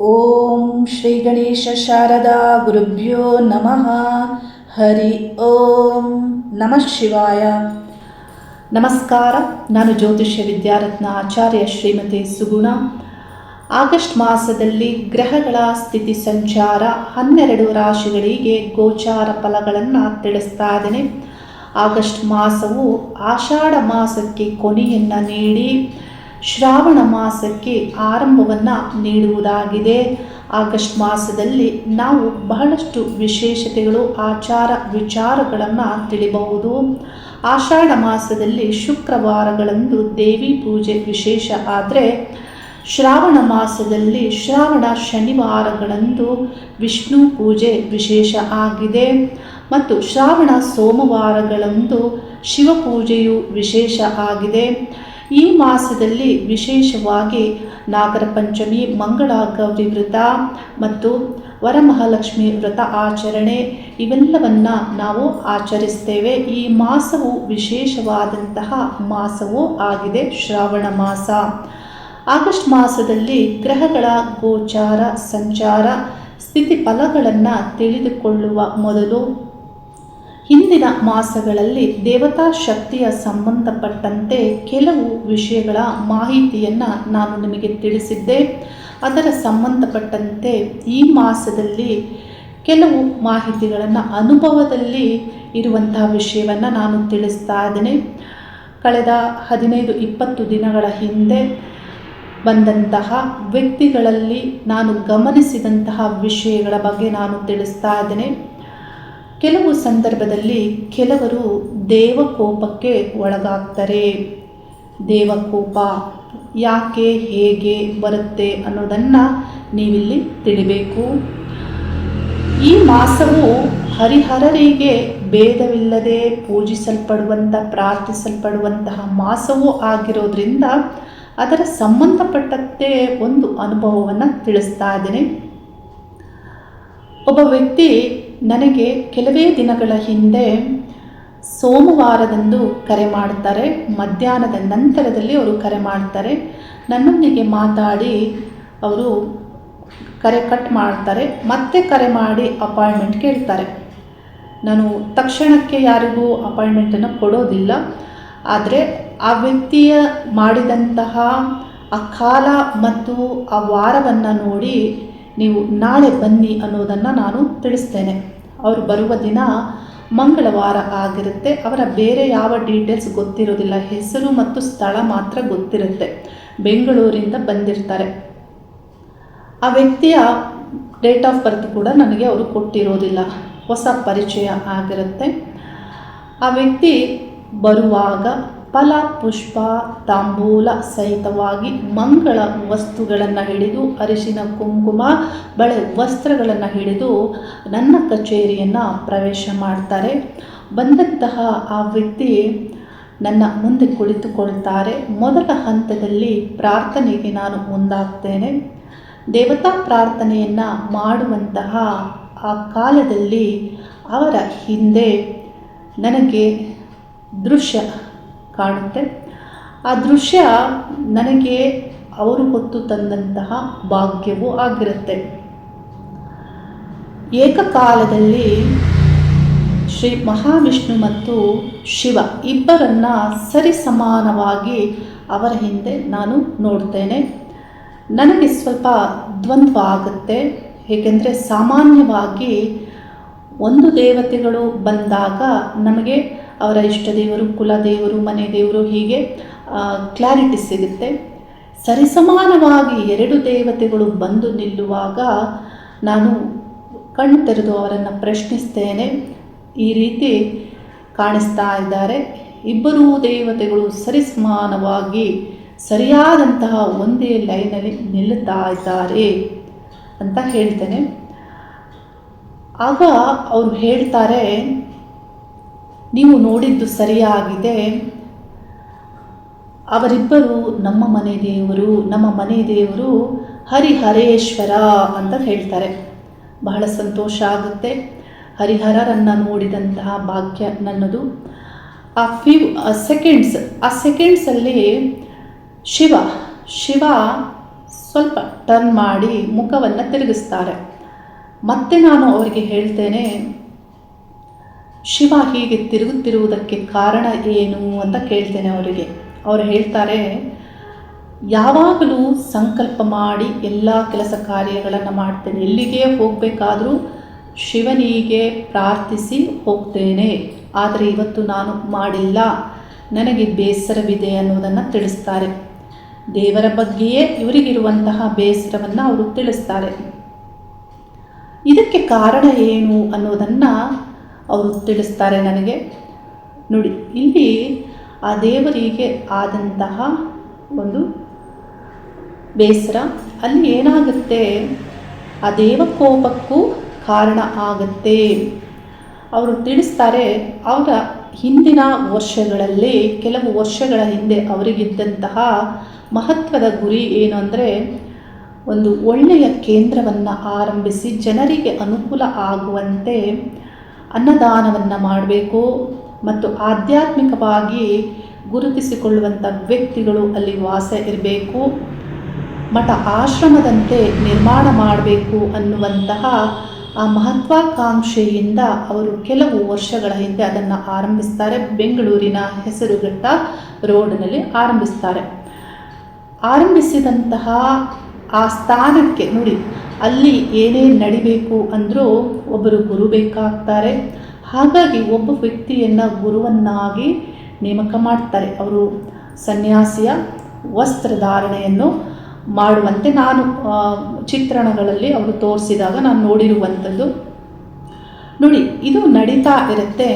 ಓಂ ಶ್ರೀ ಗಣೇಶ ಶಾರದಾ ಗುರುಭ್ಯೋ ನಮಃ. ಹರಿ ಓಂ ನಮಃ ಶಿವಾಯ. ನಮಸ್ಕಾರ. ನಾನು ಜ್ಯೋತಿಷ್ಯ ವಿದ್ಯಾರತ್ನ ಆಚಾರ್ಯ ಶ್ರೀಮತಿ ಸುಗುಣ. ಆಗಸ್ಟ್ ಮಾಸದಲ್ಲಿ ಗ್ರಹಗಳ ಸ್ಥಿತಿ ಸಂಚಾರ 12 ರಾಶಿಗಳಿಗೆ ಗೋಚಾರ ಫಲಗಳನ್ನು ತಿಳಿಸ್ತಾ ಇದ್ದೇನೆ. ಆಗಸ್ಟ್ ಮಾಸವು ಆಷಾಢ ಮಾಸಕ್ಕೆ ಕೊನೆಯನ್ನು ನೀಡಿ ಶ್ರಾವಣ ಮಾಸಕ್ಕೆ ಆರಂಭವನ್ನು ನೀಡುವುದಾಗಿದೆ. ಆಗಸ್ಟ್ ಮಾಸದಲ್ಲಿ ನಾವು ಬಹಳಷ್ಟು ವಿಶೇಷತೆಗಳು, ಆಚಾರ ವಿಚಾರಗಳನ್ನು ತಿಳಿಯಬಹುದು. ಆಷಾಢ ಮಾಸದಲ್ಲಿ ಶುಕ್ರವಾರಗಳಂದು ದೇವಿ ಪೂಜೆ ವಿಶೇಷ ಆದರೆ, ಶ್ರಾವಣ ಮಾಸದಲ್ಲಿ ಶ್ರಾವಣ ಶನಿವಾರಗಳಂದು ವಿಷ್ಣು ಪೂಜೆ ವಿಶೇಷ ಆಗಿದೆ ಮತ್ತು ಶ್ರಾವಣ ಸೋಮವಾರಗಳಂದು ಶಿವಪೂಜೆಯು ವಿಶೇಷ ಆಗಿದೆ. ಈ ಮಾಸದಲ್ಲಿ ವಿಶೇಷವಾಗಿ ನಾಗರ ಪಂಚಮಿ, ಮಂಗಳ ಗೌರಿ ವ್ರತ ಮತ್ತು ವರಮಹಾಲಕ್ಷ್ಮಿ ವ್ರತ ಆಚರಣೆ ಇವೆಲ್ಲವನ್ನು ನಾವು ಆಚರಿಸ್ತೇವೆ. ಈ ಮಾಸವು ವಿಶೇಷವಾದಂತಹ ಮಾಸವೂ ಆಗಿದೆ, ಶ್ರಾವಣ ಮಾಸ. ಆಗಸ್ಟ್ ಮಾಸದಲ್ಲಿ ಗ್ರಹಗಳ ಗೋಚಾರ ಸಂಚಾರ ಸ್ಥಿತಿ ಫಲಗಳನ್ನು ತಿಳಿದುಕೊಳ್ಳುವ ಮೊದಲು ಹಿಂದಿನ ಮಾಸಗಳಲ್ಲಿ ದೇವತಾ ಶಕ್ತಿಯ ಸಂಬಂಧಪಟ್ಟಂತೆ ಕೆಲವು ವಿಷಯಗಳ ಮಾಹಿತಿಯನ್ನು ನಾನು ನಿಮಗೆ ತಿಳಿಸಿದ್ದೆ. ಅದರ ಸಂಬಂಧಪಟ್ಟಂತೆ ಈ ಮಾಸದಲ್ಲಿ ಕೆಲವು ಮಾಹಿತಿಗಳನ್ನು, ಅನುಭವದಲ್ಲಿ ಇರುವಂತಹ ವಿಷಯವನ್ನು ನಾನು ತಿಳಿಸ್ತಾ ಇದ್ದೇನೆ. ಕಳೆದ 15-20 ದಿನಗಳ ಹಿಂದೆ ಬಂದಂತಹ ವ್ಯಕ್ತಿಗಳಲ್ಲಿ ನಾನು ಗಮನಿಸಿದಂತಹ ವಿಷಯಗಳ ಬಗ್ಗೆ ನಾನು ತಿಳಿಸ್ತಾ ಇದ್ದೇನೆ. ಕೆಲವು ಸಂದರ್ಭದಲ್ಲಿ ಕೆಲವರು ದೇವಕೋಪಕ್ಕೆ ಒಳಗಾಗ್ತಾರೆ. ದೇವಕೋಪ ಯಾಕೆ, ಹೇಗೆ ಬರುತ್ತೆ ಅನ್ನೋದನ್ನು ನೀವಿಲ್ಲಿ ತಿಳಿಬೇಕು. ಈ ಮಾಸವು ಹರಿಹರರಿಗೆ ಭೇದವಿಲ್ಲದೆ ಪೂಜಿಸಲ್ಪಡುವಂಥ, ಪ್ರಾರ್ಥಿಸಲ್ಪಡುವಂತಹ ಮಾಸವೂ ಆಗಿರೋದ್ರಿಂದ ಅದರ ಸಂಬಂಧಪಟ್ಟಂತೆ ಒಂದು ಅನುಭವವನ್ನು ತಿಳಿಸ್ತಾ ಇದ್ದೇನೆ. ಒಬ್ಬ ವ್ಯಕ್ತಿ ನನಗೆ ಕೆಲವೇ ದಿನಗಳ ಹಿಂದೆ ಸೋಮವಾರದಂದು ಕರೆ ಮಾಡ್ತಾರೆ. ಮಧ್ಯಾಹ್ನದ ನಂತರದಲ್ಲಿ ಅವರು ಕರೆ ಮಾಡ್ತಾರೆ. ನನ್ನೊಂದಿಗೆ ಮಾತಾಡಿ ಅವರು ಕರೆ ಕಟ್ ಮಾಡ್ತಾರೆ. ಮತ್ತೆ ಕರೆ ಮಾಡಿ ಅಪಾಯಿಂಟ್ಮೆಂಟ್ ಕೇಳ್ತಾರೆ. ನಾನು ತಕ್ಷಣಕ್ಕೆ ಯಾರಿಗೂ ಅಪಾಯಿಂಟ್ಮೆಂಟನ್ನು ಕೊಡೋದಿಲ್ಲ. ಆದರೆ ಆ ವ್ಯಕ್ತಿಯ ಮಾಡಿದಂತಹ ಆ ಕಾಲ ಮತ್ತು ಆ ವಾರವನ್ನು ನೋಡಿ ನೀವು ನಾಳೆ ಬನ್ನಿ ಅನ್ನೋದನ್ನು ನಾನು ತಿಳಿಸ್ತೇನೆ. ಅವರು ಬರುವ ದಿನ ಮಂಗಳವಾರ ಆಗಿರುತ್ತೆ. ಅವರ ಬೇರೆ ಯಾವ ಡೀಟೇಲ್ಸ್ ಗೊತ್ತಿರೋದಿಲ್ಲ, ಹೆಸರು ಮತ್ತು ಸ್ಥಳ ಮಾತ್ರ ಗೊತ್ತಿರುತ್ತೆ. ಬೆಂಗಳೂರಿಂದ ಬಂದಿರ್ತಾರೆ. ಆ ವ್ಯಕ್ತಿಯ ಡೇಟ್ ಆಫ್ ಬರ್ತ್ ಕೂಡ ನನಗೆ ಅವರು ಕೊಟ್ಟಿರೋದಿಲ್ಲ, ಹೊಸ ಪರಿಚಯ ಆಗಿರುತ್ತೆ. ಆ ವ್ಯಕ್ತಿ ಬರುವಾಗ ಫಲ, ಪುಷ್ಪ, ತಾಂಬೂಲ ಸಹಿತವಾಗಿ ಮಂಗಳ ವಸ್ತುಗಳನ್ನು ಹಿಡಿದು, ಅರಿಶಿನ, ಕುಂಕುಮ, ಬಳೆ, ವಸ್ತ್ರಗಳನ್ನು ಹಿಡಿದು ನನ್ನ ಕಚೇರಿಯನ್ನು ಪ್ರವೇಶ ಮಾಡ್ತಾರೆ. ಬಂದಂತಹ ಆ ವ್ಯಕ್ತಿ ನನ್ನ ಮುಂದೆ ಕುಳಿತುಕೊಳ್ತಾರೆ. ಮೊದಲ ಹಂತದಲ್ಲಿ ಪ್ರಾರ್ಥನೆಗೆ ನಾನು ಮುಂದಾಗ್ತೇನೆ. ದೇವತಾ ಪ್ರಾರ್ಥನೆಯನ್ನು ಮಾಡುವಂತಹ ಆ ಕಾಲದಲ್ಲಿ ಅವರ ಹಿಂದೆ ನನಗೆ ದೃಶ್ಯ ಕಾಣುತ್ತೆ. ಆ ದೃಶ್ಯ ನನಗೆ ಅವರು ಹೊತ್ತು ತಂದಂತಹ ಭಾಗ್ಯವೂ ಆಗಿರುತ್ತೆ. ಏಕಕಾಲದಲ್ಲಿ ಶ್ರೀ ಮಹಾವಿಷ್ಣು ಮತ್ತು ಶಿವ ಇಬ್ಬರನ್ನ ಸರಿಸಮಾನವಾಗಿ ಅವರ ಹಿಂದೆ ನಾನು ನೋಡ್ತೇನೆ. ನನಗೆ ಸ್ವಲ್ಪ ದ್ವಂದ್ವ ಆಗುತ್ತೆ. ಏಕೆಂದರೆ ಸಾಮಾನ್ಯವಾಗಿ ಒಂದು ದೇವತೆಗಳು ಬಂದಾಗ ನಮಗೆ ಅವರ ಇಷ್ಟ ದೇವರು, ಕುಲದೇವರು, ಮನೆ ದೇವರು, ಹೀಗೆ ಕ್ಲಾರಿಟಿ ಸಿಗುತ್ತೆ. ಸರಿಸಮಾನವಾಗಿ 2 ದೇವತೆಗಳು ಬಂದು ನಿಲ್ಲುವಾಗ ನಾನು ಕಣ್ಣು ತೆರೆದು ಅವರನ್ನು ಪ್ರಶ್ನಿಸ್ತೇನೆ. ಈ ರೀತಿ ಕಾಣಿಸ್ತಾ ಇದ್ದಾರೆ, ಇಬ್ಬರೂ ದೇವತೆಗಳು ಸರಿಸಮಾನವಾಗಿ ಸರಿಯಾದಂತಹ ಒಂದೇ ಲೈನಲ್ಲಿ ನಿಲ್ಲುತ್ತಾ ಇದ್ದಾರೆ ಅಂತ ಹೇಳ್ತೇನೆ. ಆಗ ಅವರು ಹೇಳ್ತಾರೆ, ನೀವು ನೋಡಿದ್ದು ಸರಿಯಾಗಿದೆ. ಅವರಿಬ್ಬರು ನಮ್ಮ ಮನೆ ದೇವರು ಹರಿಹರೇಶ್ವರ ಅಂತ ಹೇಳ್ತಾರೆ. ಬಹಳ ಸಂತೋಷ ಆಗುತ್ತೆ. ಹರಿಹರರನ್ನು ನೋಡಿದಂತಹ ಭಾಗ್ಯ ನನ್ನದು. ಆ ಸೆಕೆಂಡ್ಸಲ್ಲಿ ಶಿವ ಸ್ವಲ್ಪ ಟರ್ನ್ ಮಾಡಿ ಮುಖವನ್ನು ತಿರುಗಿಸ್ತಾರೆ. ಮತ್ತೆ ನಾನು ಅವರಿಗೆ ಹೇಳ್ತೇನೆ, ಶಿವ ಹೀಗೆ ತಿರುಗುತ್ತಿರುವುದಕ್ಕೆ ಕಾರಣ ಏನು ಅಂತ ಕೇಳ್ತೇನೆ ಅವರಿಗೆ. ಅವರು ಹೇಳ್ತಾರೆ, ಯಾವಾಗಲೂ ಸಂಕಲ್ಪ ಮಾಡಿ ಎಲ್ಲ ಕೆಲಸ ಕಾರ್ಯಗಳನ್ನು ಮಾಡ್ತೇನೆ, ಎಲ್ಲಿಗೆ ಹೋಗಬೇಕಾದರೂ ಶಿವನಿಗೆ ಪ್ರಾರ್ಥಿಸಿ ಹೋಗ್ತೇನೆ, ಆದರೆ ಇವತ್ತು ನಾನು ಮಾಡಿಲ್ಲ, ನನಗೆ ಬೇಸರವಿದೆ ಅನ್ನೋದನ್ನು ತಿಳಿಸ್ತಾರೆ. ದೇವರ ಬಗ್ಗೆಯೇ ಇವರಿಗಿರುವಂತಹ ಬೇಸರವನ್ನು ಅವರು ತಿಳಿಸ್ತಾರೆ. ಇದಕ್ಕೆ ಕಾರಣ ಏನು ಅನ್ನೋದನ್ನು ಅವರು ತಿಳಿಸ್ತಾರೆ ನನಗೆ. ನೋಡಿ, ಇಲ್ಲಿ ಆ ದೇವರಿಗೆ ಆದಂತಹ ಒಂದು ಬೇಸರ, ಅಲ್ಲಿ ಏನಾಗುತ್ತೆ, ಆ ದೇವಕೋಪಕ್ಕೂ ಕಾರಣ ಆಗುತ್ತೆ. ಅವರು ತಿಳಿಸ್ತಾರೆ, ಅವರ ಹಿಂದಿನ ವರ್ಷಗಳಲ್ಲಿ, ಕೆಲವು ವರ್ಷಗಳ ಹಿಂದೆ ಅವರಿಗಿದ್ದಂತಹ ಮಹತ್ವದ ಗುರಿ ಏನು ಅಂದರೆ, ಒಂದು ಒಳ್ಳೆಯ ಕೇಂದ್ರವನ್ನು ಆರಂಭಿಸಿ ಜನರಿಗೆ ಅನುಕೂಲ ಆಗುವಂತೆ ಅನ್ನದಾನವನ್ನು ಮಾಡಬೇಕು ಮತ್ತು ಆಧ್ಯಾತ್ಮಿಕವಾಗಿ ಗುರುತಿಸಿಕೊಳ್ಳುವಂಥ ವ್ಯಕ್ತಿಗಳು ಅಲ್ಲಿ ವಾಸ ಇರಬೇಕು, ಮಠ ಆಶ್ರಮದಂತೆ ನಿರ್ಮಾಣ ಮಾಡಬೇಕು ಅನ್ನುವಂತಹ ಆ ಮಹತ್ವಾಕಾಂಕ್ಷೆಯಿಂದ ಅವರು ಕೆಲವು ವರ್ಷಗಳ ಹಿಂದೆ ಅದನ್ನು ಆರಂಭಿಸ್ತಾರೆ. ಬೆಂಗಳೂರಿನ ಹೆಸರುಘಟ್ಟ ರೋಡ್ನಲ್ಲಿ ಆರಂಭಿಸ್ತಾರೆ. ಆರಂಭಿಸಿದಂತಹ ಆ ಸ್ಥಾನಕ್ಕೆ ನೋಡಿ, ಅಲ್ಲಿ ಏನೇ ನಡಿಬೇಕು ಅಂದರೂ ಒಬ್ಬರು ಗುರು ಬೇಕಾಗ್ತಾರೆ. ಹಾಗಾಗಿ ಒಬ್ಬ ವ್ಯಕ್ತಿಯನ್ನು ಗುರುವನ್ನಾಗಿ ನೇಮಕ ಮಾಡ್ತಾರೆ. ಅವರು ಸನ್ಯಾಸಿಯ ವಸ್ತ್ರಧಾರಣೆಯನ್ನು ಮಾಡುವಂತೆ ನಾನು ಚಿತ್ರಣಗಳಲ್ಲಿ ಅವರು ತೋರಿಸಿದಾಗ ನಾನು ನೋಡಿರುವಂಥದ್ದು. ನೋಡಿ, ಇದು ನಡೀತಾ ಇರುತ್ತೆ.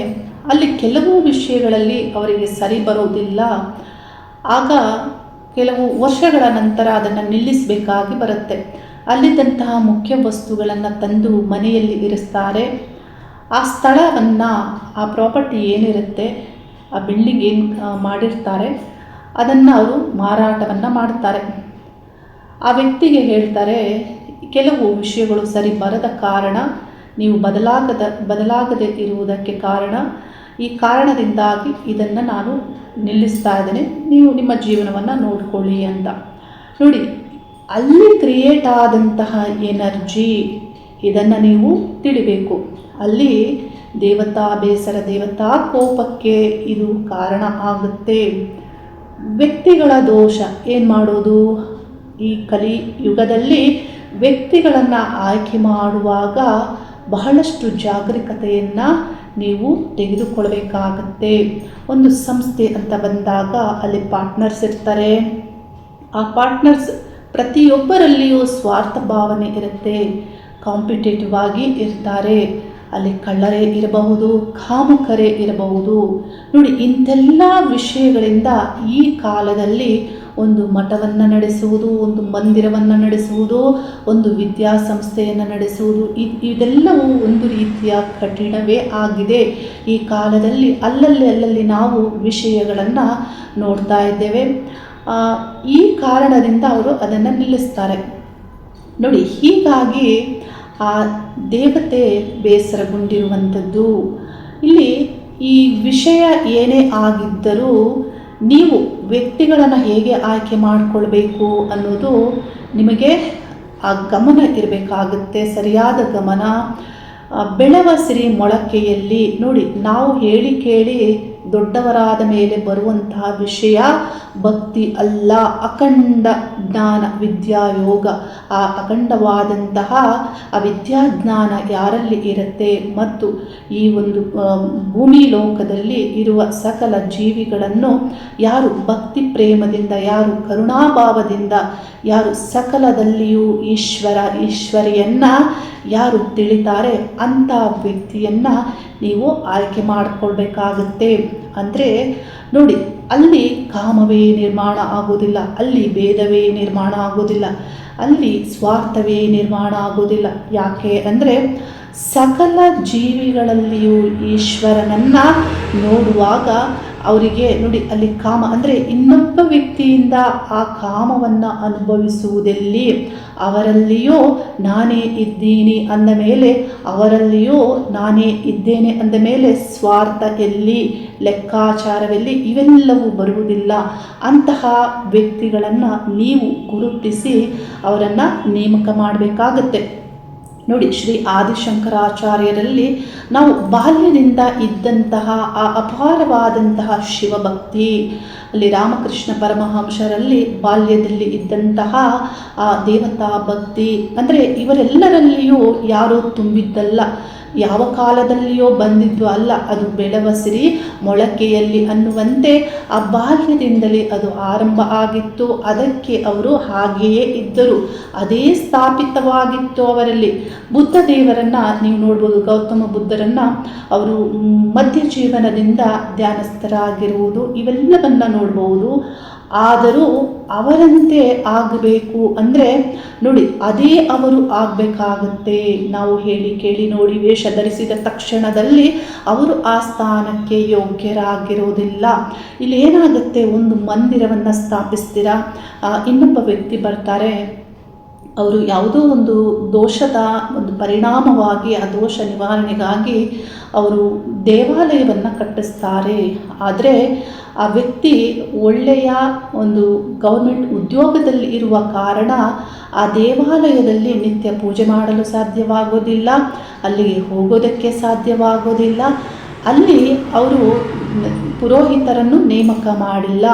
ಅಲ್ಲಿ ಕೆಲವು ವಿಷಯಗಳಲ್ಲಿ ಅವರಿಗೆ ಸರಿ ಬರೋದಿಲ್ಲ. ಆಗ ಕೆಲವು ವರ್ಷಗಳ ನಂತರ ಅದನ್ನು ನಿಲ್ಲಿಸಬೇಕಾಗಿ ಬರುತ್ತೆ. ಅಲ್ಲಿದ್ದಂತಹ ಮುಖ್ಯ ವಸ್ತುಗಳನ್ನು ತಂದು ಮನೆಯಲ್ಲಿ ಇರಿಸ್ತಾರೆ. ಆ ಸ್ಥಳವನ್ನು, ಆ ಪ್ರಾಪರ್ಟಿ ಏನಿರುತ್ತೆ, ಆ ಬಿಲ್ಡಿಂಗ್ ಏನು ಮಾಡಿರ್ತಾರೆ, ಅದನ್ನು ಅವರು ಮಾರಾಟವನ್ನು ಮಾಡ್ತಾರೆ. ಆ ವ್ಯಕ್ತಿಗೆ ಹೇಳ್ತಾರೆ, ಕೆಲವು ವಿಷಯಗಳು ಸರಿ ಬರದ ಕಾರಣ, ನೀವು ಬದಲಾಗದೆ ಇರುವುದಕ್ಕೆ ಕಾರಣ, ಈ ಕಾರಣದಿಂದಾಗಿ ಇದನ್ನು ನಾನು ನಿಲ್ಲಿಸ್ತಾ ಇದ್ದೇನೆ, ನೀವು ನಿಮ್ಮ ಜೀವನವನ್ನು ನೋಡಿಕೊಳ್ಳಿ ಅಂತ. ನೋಡಿ, ಅಲ್ಲಿ ಕ್ರಿಯೇಟ್ ಆದಂತಹ ಎನರ್ಜಿ, ಇದನ್ನು ನೀವು ತಿಳಿಬೇಕು. ಅಲ್ಲಿ ದೇವತಾ ಬೇಸರ, ದೇವತಾ ಕೋಪಕ್ಕೆ ಇದು ಕಾರಣ ಆಗುತ್ತೆ. ವ್ಯಕ್ತಿಗಳ ದೋಷ ಏನು ಮಾಡೋದು? ಈ ಕಲಿಯುಗದಲ್ಲಿ ವ್ಯಕ್ತಿಗಳನ್ನು ಆಯ್ಕೆ ಮಾಡುವಾಗ ಬಹಳಷ್ಟು ಜಾಗರೂಕತೆಯನ್ನು ನೀವು ತೆಗೆದುಕೊಳ್ಬೇಕಾಗತ್ತೆ. ಒಂದು ಸಂಸ್ಥೆ ಅಂತ ಬಂದಾಗ ಅಲ್ಲಿ ಪಾರ್ಟ್ನರ್ಸ್ ಇರ್ತಾರೆ. ಆ ಪಾರ್ಟ್ನರ್ಸ್ ಪ್ರತಿಯೊಬ್ಬರಲ್ಲಿಯೂ ಸ್ವಾರ್ಥ ಭಾವನೆ ಇರುತ್ತೆ, ಕಾಂಪಿಟೇಟಿವ್ ಆಗಿ ಇರ್ತಾರೆ. ಅಲ್ಲಿ ಕಳ್ಳರೇ ಇರಬಹುದು, ಕಾಮುಕರೇ ಇರಬಹುದು. ನೋಡಿ, ಇಂಥೆಲ್ಲ ವಿಷಯಗಳಿಂದ ಈ ಕಾಲದಲ್ಲಿ ಒಂದು ಮಠವನ್ನು ನಡೆಸುವುದು, ಒಂದು ಮಂದಿರವನ್ನು ನಡೆಸುವುದು, ಒಂದು ವಿದ್ಯಾಸಂಸ್ಥೆಯನ್ನು ನಡೆಸುವುದು, ಇದೆಲ್ಲವೂ ಒಂದು ರೀತಿಯ ಕಠಿಣವೇ ಆಗಿದೆ. ಈ ಕಾಲದಲ್ಲಿ ಅಲ್ಲಲ್ಲಿ ನಾವು ವಿಷಯಗಳನ್ನು ನೋಡ್ತಾ ಇದ್ದೇವೆ. ಈ ಕಾರಣದಿಂದ ಅವರು ಅದನ್ನು ನಿಲ್ಲಿಸ್ತಾರೆ. ನೋಡಿ, ಹೀಗಾಗಿ ಆ ದೇವತೆ ಬೇಸರಗೊಂಡಿರುವಂಥದ್ದು. ಇಲ್ಲಿ ಈ ವಿಷಯ ಏನೇ ಆಗಿದ್ದರೂ ನೀವು ವ್ಯಕ್ತಿಗಳನ್ನು ಹೇಗೆ ಆಯ್ಕೆ ಮಾಡಿಕೊಳ್ಬೇಕು ಅನ್ನೋದು ನಿಮಗೆ ಆ ಗಮನ ಇರಬೇಕಾಗುತ್ತೆ, ಸರಿಯಾದ ಗಮನ. ಬೆಳೆವ ಸಿರಿ ಮೊಳಕೆಯಲ್ಲಿ ನೋಡಿ, ನಾವು ಹೇಳಿ ಕೇಳಿ ದೊಡ್ಡವರಾದ ಮೇಲೆ ಬರುವಂತಹ ವಿಷಯ ಭಕ್ತಿ ಅಲ್ಲ, ಅಖಂಡ ಜ್ಞಾನ ವಿದ್ಯಾಯೋಗ. ಆ ಅಖಂಡವಾದಂತಹ ಆ ವಿದ್ಯಾಜ್ಞಾನ ಯಾರಲ್ಲಿ ಇರುತ್ತೆ ಮತ್ತು ಈ ಒಂದು ಭೂಮಿ ಲೋಕದಲ್ಲಿ ಇರುವ ಸಕಲ ಜೀವಿಗಳನ್ನು ಯಾರು ಭಕ್ತಿ ಪ್ರೇಮದಿಂದ, ಯಾರು ಕರುಣಾಭಾವದಿಂದ, ಯಾರು ಸಕಲದಲ್ಲಿಯೂ ಈಶ್ವರಿಯನ್ನು ಯಾರು ತಿಳಿತಾರೆ ಅಂಥ ವ್ಯಕ್ತಿಯನ್ನು ನೀವು ಆಯ್ಕೆ ಮಾಡಿಕೊಳ್ಬೇಕಾಗುತ್ತೆ. ಅಂದರೆ ನೋಡಿ, ಅಲ್ಲಿ ಕಾಮವೇ ನಿರ್ಮಾಣ ಆಗೋದಿಲ್ಲ, ಅಲ್ಲಿ ಭೇದವೇ ನಿರ್ಮಾಣ ಆಗೋದಿಲ್ಲ, ಅಲ್ಲಿ ಸ್ವಾರ್ಥವೇ ನಿರ್ಮಾಣ ಆಗೋದಿಲ್ಲ. ಯಾಕೆ ಅಂದರೆ ಸಕಲ ಜೀವಿಗಳಲ್ಲಿಯೂ ಈಶ್ವರನನ್ನು ನೋಡುವಾಗ ಅವರಿಗೆ ನೋಡಿ, ಅಲ್ಲಿ ಕಾಮ ಅಂದರೆ ಇನ್ನೊಬ್ಬ ವ್ಯಕ್ತಿಯಿಂದ ಆ ಕಾಮವನ್ನು ಅನುಭವಿಸುವುದೆಲ್ಲಿ, ಅವರಲ್ಲಿಯೂ ನಾನೇ ಇದ್ದೀನಿ ಅಂದ ಮೇಲೆ, ಅವರಲ್ಲಿಯೂ ನಾನೇ ಇದ್ದೇನೆ ಅಂದ ಮೇಲೆ ಸ್ವಾರ್ಥ ಎಲ್ಲಿ, ಲೆಕ್ಕಾಚಾರವೆಲ್ಲಿ, ಇವೆಲ್ಲವೂ ಬರುವುದಿಲ್ಲ. ಅಂತಹ ವ್ಯಕ್ತಿಗಳನ್ನು ನೀವು ಗುರುತಿಸಿ ಅವರನ್ನು ನೇಮಕ ಮಾಡಬೇಕಾಗತ್ತೆ. ನೋಡಿ, ಶ್ರೀ ಆದಿಶಂಕರಾಚಾರ್ಯರಲ್ಲಿ ನಾವು ಬಾಲ್ಯದಿಂದ ಇದ್ದಂತಹ ಆ ಅಪಾರವಾದಂತಹ ಶಿವಭಕ್ತಿ, ಅಲ್ಲಿ ರಾಮಕೃಷ್ಣ ಪರಮಹಂಸರಲ್ಲಿ ಬಾಲ್ಯದಲ್ಲಿ ಇದ್ದಂತಹ ಆ ದೇವತಾ ಭಕ್ತಿ, ಅಂದರೆ ಇವರೆಲ್ಲರಲ್ಲಿಯೂ ಯಾರೂ ತುಂಬಿದ್ದಲ್ಲ, ಯಾವ ಕಾಲದಲ್ಲಿಯೋ ಬಂದಿದ್ದು ಅಲ್ಲ, ಅದು ಬೆಳೆವ ಸಿರಿ ಮೊಳಕೆಯಲ್ಲಿ ಅನ್ನುವಂತೆ ಆ ಬಾಲ್ಯದಿಂದಲೇ ಅದು ಆರಂಭ ಆಗಿತ್ತು. ಅದಕ್ಕೆ ಅವರು ಹಾಗೆಯೇ ಇದ್ದರು, ಅದೇ ಸ್ಥಾಪಿತವಾಗಿತ್ತು ಅವರಲ್ಲಿ. ಬುದ್ಧ ದೇವರನ್ನು ನೀವು ನೋಡ್ಬೋದು, ಗೌತಮ ಬುದ್ಧರನ್ನು ಅವರು ಮಧ್ಯ ಜೀವನದಿಂದ ಧ್ಯಾನಸ್ಥರಾಗಿರುವುದು ಇವೆಲ್ಲವನ್ನು ನೋಡ್ಬೋದು. ಆದರೂ ಅವರಂತೆ ಆಗಬೇಕು ಅಂದರೆ ನೋಡಿ, ಅದೇ ಅವರು ಆಗಬೇಕಾಗುತ್ತೆ. ನಾವು ಹೇಳಿ ಕೇಳಿ ನೋಡಿ ವೇಷ ಧರಿಸಿದ ತಕ್ಷಣದಲ್ಲಿ ಅವರು ಆ ಸ್ಥಾನಕ್ಕೆ ಯೋಗ್ಯರಾಗಿರೋದಿಲ್ಲ. ಇಲ್ಲಿ ಏನಾಗುತ್ತೆ, ಒಂದು ಮಂದಿರವನ್ನು ಸ್ಥಾಪಿಸ್ತೀರಾ, ಇನ್ನೊಬ್ಬ ವ್ಯಕ್ತಿ ಬರ್ತಾರೆ, ಅವರು ಯಾವುದೋ ಒಂದು ದೋಷದ ಒಂದು ಪರಿಣಾಮವಾಗಿ ಆ ದೋಷ ನಿವಾರಣೆಗಾಗಿ ಅವರು ದೇವಾಲಯವನ್ನು ಕಟ್ಟಿಸ್ತಾರೆ. ಆದರೆ ಆ ವ್ಯಕ್ತಿ ಒಳ್ಳೆಯ ಒಂದು ಗೌರ್ಮೆಂಟ್ ಉದ್ಯೋಗದಲ್ಲಿ ಇರುವ ಕಾರಣ ಆ ದೇವಾಲಯದಲ್ಲಿ ನಿತ್ಯ ಪೂಜೆ ಮಾಡಲು ಸಾಧ್ಯವಾಗೋದಿಲ್ಲ, ಅಲ್ಲಿಗೆ ಹೋಗೋದಕ್ಕೆ ಸಾಧ್ಯವಾಗೋದಿಲ್ಲ. ಅಲ್ಲಿ ಅವರು ಪುರೋಹಿತರನ್ನು ನೇಮಕ ಮಾಡಿಲ್ಲ.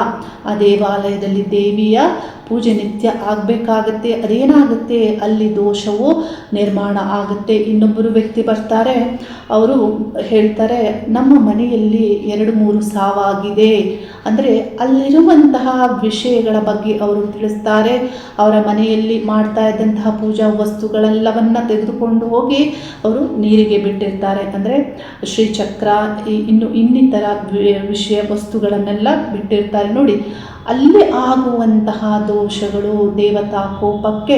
ಆ ದೇವಾಲಯದಲ್ಲಿ ದೇವಿಯ ಪೂಜೆ ನಿತ್ಯ ಆಗಬೇಕಾಗತ್ತೆ. ಅದೇನಾಗುತ್ತೆ, ಅಲ್ಲಿ ದೋಷವು ನಿರ್ಮಾಣ ಆಗುತ್ತೆ. ಇನ್ನೊಬ್ಬರು ವ್ಯಕ್ತಿ ಬರ್ತಾರೆ, ಅವರು ಹೇಳ್ತಾರೆ, ನಮ್ಮ ಮನೆಯಲ್ಲಿ 2-3 ಸಾವಾಗಿದೆ. ಅಂದರೆ ಅಲ್ಲಿರುವಂತಹ ವಿಷಯಗಳ ಬಗ್ಗೆ ಅವರು ತಿಳಿಸ್ತಾರೆ. ಅವರ ಮನೆಯಲ್ಲಿ ಮಾಡ್ತಾ ಇದ್ದಂತಹ ಪೂಜಾ ವಸ್ತುಗಳೆಲ್ಲವನ್ನು ತೆಗೆದುಕೊಂಡು ಹೋಗಿ ಅವರು ನೀರಿಗೆ ಬಿಟ್ಟಿರ್ತಾರೆ. ಅಂದರೆ ಶ್ರೀಚಕ್ರ, ಇನ್ನಿತರ ವಿಷಯ ವಸ್ತುಗಳನ್ನೆಲ್ಲ ಬಿಟ್ಟಿರ್ತಾರೆ. ನೋಡಿ, ಅಲ್ಲಿ ಆಗುವಂತಹ ದೋಷಗಳು, ದೇವತಾ ಕೋಪಕ್ಕೆ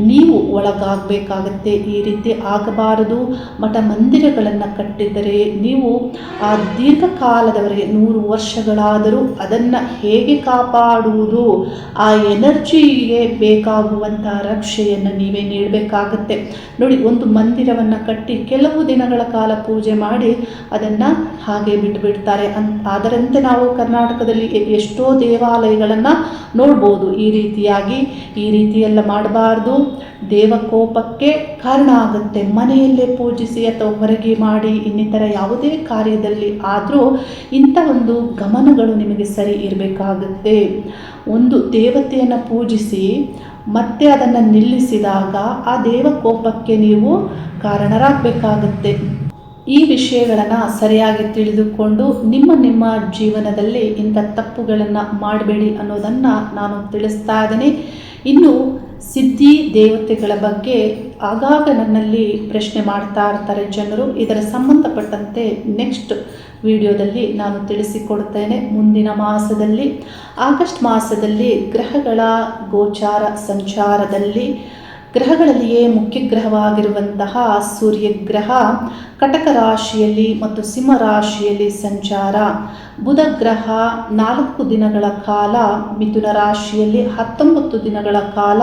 ನೀವು ಒಳಗಾಗಬೇಕಾಗತ್ತೆ. ಈ ರೀತಿ ಆಗಬಾರದು. ಮಠ ಮಂದಿರಗಳನ್ನು ಕಟ್ಟಿದರೆ ನೀವು ಆ ದೀರ್ಘಕಾಲದವರೆಗೆ 100 ವರ್ಷಗಳಾದರೂ ಅದನ್ನು ಹೇಗೆ ಕಾಪಾಡುವುದು, ಆ ಎನರ್ಜಿಗೆ ಬೇಕಾಗುವಂತಹ ರಕ್ಷೆಯನ್ನು ನೀವೇ ನೀಡಬೇಕಾಗತ್ತೆ. ನೋಡಿ, ಒಂದು ಮಂದಿರವನ್ನು ಕಟ್ಟಿ ಕೆಲವು ದಿನಗಳ ಕಾಲ ಪೂಜೆ ಮಾಡಿ ಅದನ್ನು ಹಾಗೆ ಬಿಟ್ಟುಬಿಡ್ತಾರೆ. ಅದರಂತೆ ನಾವು ಕರ್ನಾಟಕದಲ್ಲಿ ಎಷ್ಟೋ ದೇವಾಲಯಗಳನ್ನು ನೋಡ್ಬೋದು. ಈ ರೀತಿಯೆಲ್ಲ ಮಾಡಬಾರ್ದು. ದೇವಕೋಪಕ್ಕೆ ಕಾರಣ ಆಗುತ್ತೆ. ಮನೆಯಲ್ಲೇ ಪೂಜಿಸಿ ಅಥವಾ ಹೊರಗೆ ಮಾಡಿ ಇನ್ನಿತರ ಯಾವುದೇ ಕಾರ್ಯದಲ್ಲಿ ಆದರೂ ಇಂಥ ಒಂದು ಗಮನಗಳು ನಿಮಗೆ ಸರಿ ಇರಬೇಕಾಗುತ್ತೆ. ಒಂದು ದೇವತೆಯನ್ನು ಪೂಜಿಸಿ ಮತ್ತೆ ಅದನ್ನು ನಿಲ್ಲಿಸಿದಾಗ ಆ ದೇವಕೋಪಕ್ಕೆ ನೀವು ಕಾರಣರಾಗಬೇಕಾಗತ್ತೆ. ಈ ವಿಷಯಗಳನ್ನು ಸರಿಯಾಗಿ ತಿಳಿದುಕೊಂಡು ನಿಮ್ಮ ಜೀವನದಲ್ಲಿ ಇಂಥ ತಪ್ಪುಗಳನ್ನು ಮಾಡಬೇಡಿ ಅನ್ನೋದನ್ನು ನಾನು ತಿಳಿಸ್ತಾ ಇದ್ದೇನೆ. ಇನ್ನು ಸಿದ್ಧಿ ದೇವತೆಗಳ ಬಗ್ಗೆ ಆಗಾಗ ನನ್ನಲ್ಲಿ ಪ್ರಶ್ನೆ ಮಾಡ್ತಾ ಇರ್ತಾರೆ ಜನರು. ಇದರ ಸಂಬಂಧಪಟ್ಟಂತೆ ನೆಕ್ಸ್ಟ್ ವಿಡಿಯೋದಲ್ಲಿ ನಾನು ತಿಳಿಸಿಕೊಡ್ತೇನೆ. ಮುಂದಿನ ಮಾಸದಲ್ಲಿ, ಆಗಸ್ಟ್ ಮಾಸದಲ್ಲಿ ಗ್ರಹಗಳ ಗೋಚಾರ ಸಂಚಾರದಲ್ಲಿ ಗ್ರಹಗಳಲ್ಲಿಯೇ ಮುಖ್ಯ ಗ್ರಹವಾಗಿರುವಂತಹ ಸೂರ್ಯಗ್ರಹ ಕಟಕ ರಾಶಿಯಲ್ಲಿ ಮತ್ತು ಸಿಂಹ ರಾಶಿಯಲ್ಲಿ ಸಂಚಾರ, ಬುಧ ಗ್ರಹ 4 ದಿನಗಳ ಕಾಲ ಮಿಥುನ ರಾಶಿಯಲ್ಲಿ, 19 ದಿನಗಳ ಕಾಲ